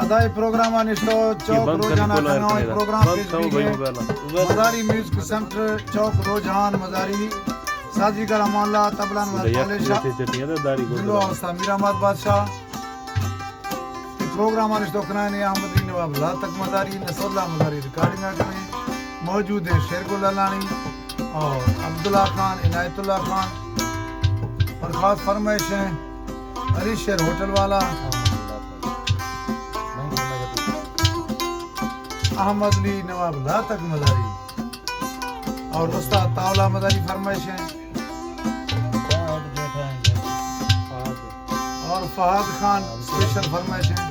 अदाई programme अनिस्तो चौक रोजाना खनाई programme मदारी music centre चौक रोजान मदारी साजी का मोहल्ला तबला दिलो मीराबाद बादशाह प्रोग्राम अनिस्तो खनाई अहमदी नवाब लातक मदारी नसरुल्लाह मदारी रिकॉर्डिंग करने मौजूद है शेरगुल अलानी और अब्दुल्ला खान इनायतुल्लाह खान और खास फरमाइश है हरीशर होटल वाला अहमद अली नवाब लातक मदारी और उस्ताद तावला मदारी फरमाइश है और फहद खान स्पेशल फरमाइश है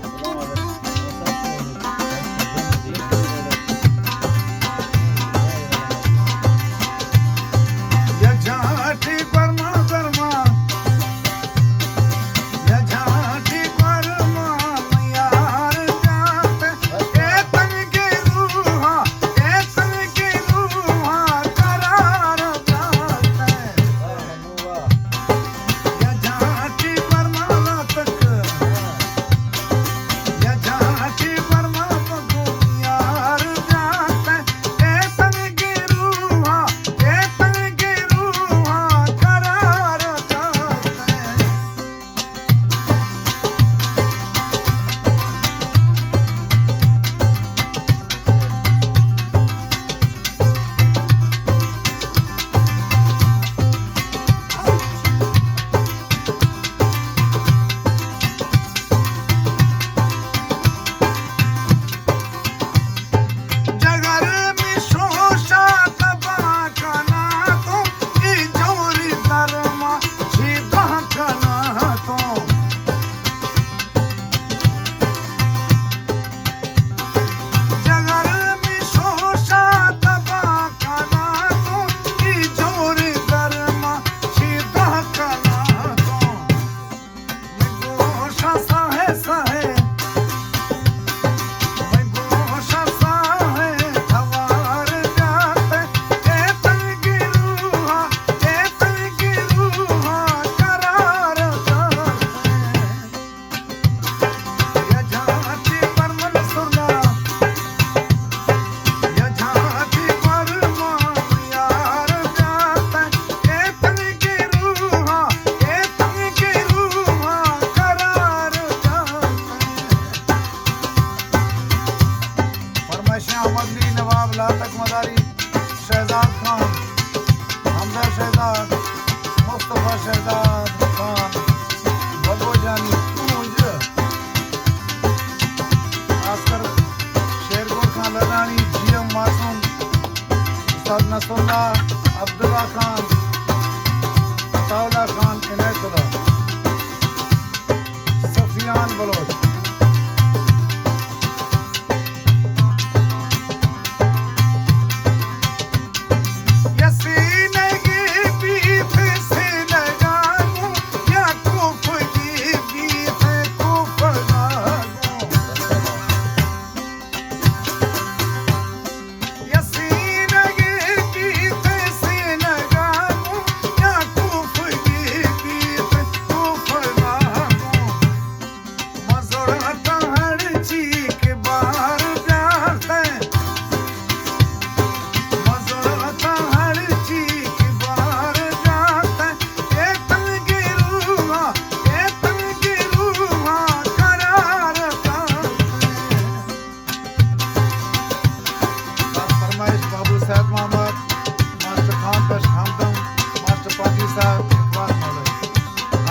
लातक मदारी शहजाद खान हमजा शहजाद मुस्तफा शहजाद खान भगोजानी पूज आस्कर शेरगुल खान लदानी जीएम मासूम उस्ताद नसरुल्लाह अब्दुल्ला खान तावला खान इनायतुल्लाह सफियान बलोच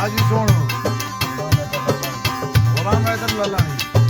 हाजी सोनू गुलाम हैदर ललानी